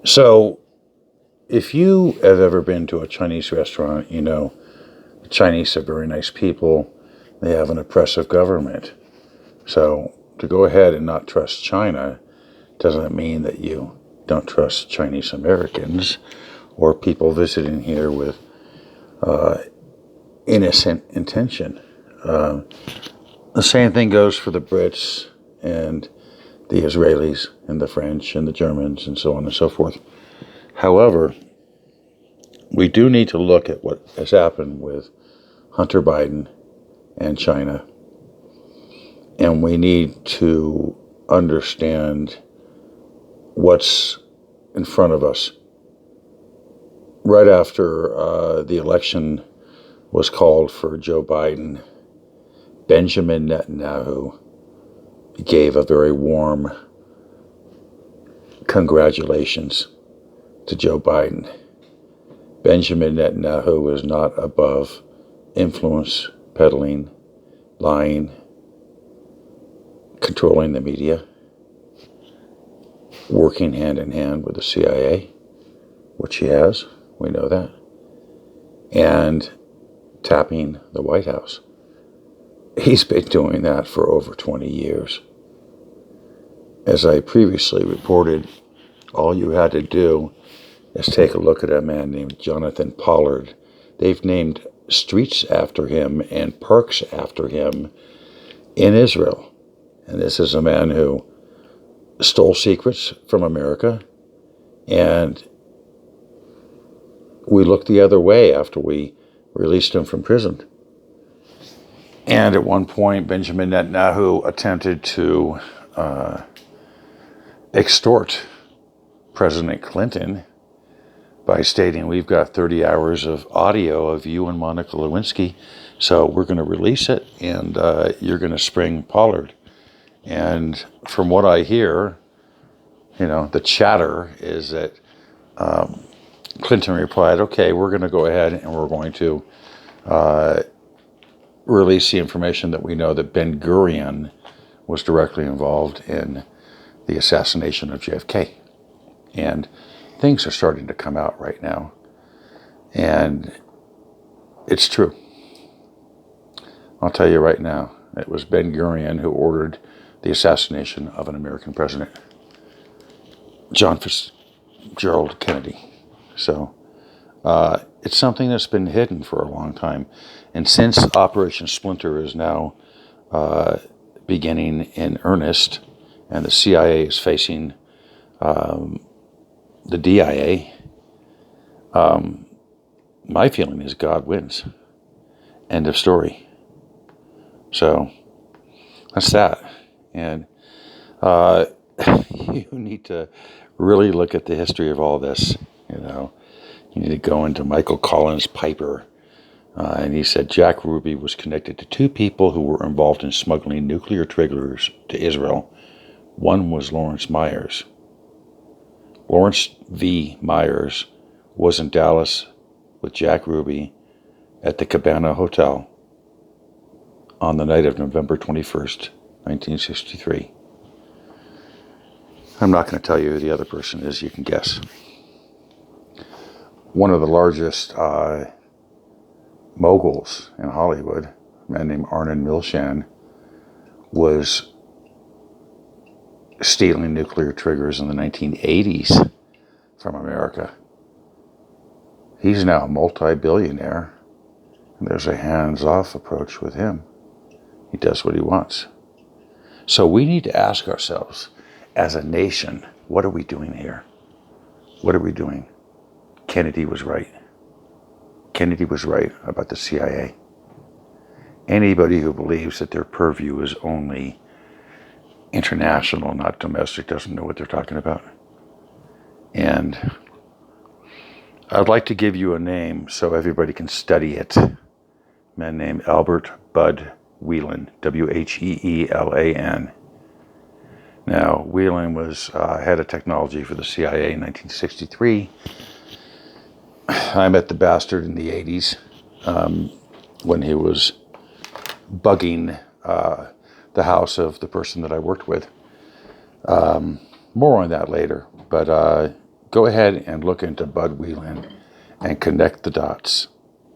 So, if you have ever been to a Chinese restaurant, you know, the Chinese are very nice people. They have an oppressive government. So, to go ahead and not trust China doesn't mean that you don't trust Chinese Americans or people visiting here with uh, innocent intention. Uh, the same thing goes for the Brits and the Israelis and the French and the Germans and so on and so forth. However, we do need to look at what has happened with Hunter Biden and China, and we need to understand what's in front of us. Right after the election was called for Joe Biden, Benjamin Netanyahu gave a very warm congratulations to Joe Biden. Benjamin Netanyahu is not above influence, peddling, lying, controlling the media, working hand in hand with the CIA, which he has, we know that, and tapping the White House. He's been doing that for over 20 years. As I previously reported, all you had to do is take a look at a man named Jonathan Pollard. They've named streets after him and parks after him in Israel. And this is a man who stole secrets from America, and we looked the other way after we released him from prison. And at one point, Benjamin Netanyahu attempted to extort President Clinton by stating, we've got 30 hours of audio of you and Monica Lewinsky, so we're going to release it, and you're going to spring Pollard. And from what I hear, you know, the chatter is that Clinton replied, okay, we're going to go ahead and we're going to release the information that we know that Ben Gurion was directly involved in the assassination of JFK. And things are starting to come out right now. And it's true. I'll tell you right now, it was Ben Gurion who ordered the assassination of an American president, John Fitzgerald Kennedy. So it's something that's been hidden for a long time. And since Operation Splinter is now beginning in earnest, and the CIA is facing the DIA, my feeling is God wins. End of story. So that's that. And you need to really look at the history of all this. You know, you need to go into Michael Collins Piper. And he said Jack Ruby was connected to two people who were involved in smuggling nuclear triggers to Israel. One was Lawrence Myers. Lawrence V. Myers was in Dallas with Jack Ruby at the Cabana Hotel on the night of November 21st, 1963. I'm not going to tell you who the other person is, you can guess. One of the largest moguls in Hollywood, a man named Arnon Milchan, was stealing nuclear triggers in the 1980s from America. He's now a multi-billionaire, and there's a hands-off approach with him. He does what he wants. So we need to ask ourselves, as a nation, what are we doing here? What are we doing? Kennedy was right. Kennedy was right about the CIA. Anybody who believes that their purview is only international, not domestic, doesn't know what they're talking about. And I'd like to give you a name so everybody can study it. A man named Albert Bud Whelan, Wheelan. Now, Whelan was head of technology for the CIA in 1963. I met the bastard in the 80s when he was bugging the house of the person that I worked with. More on that later. But go ahead and look into Bud Whelan and connect the dots.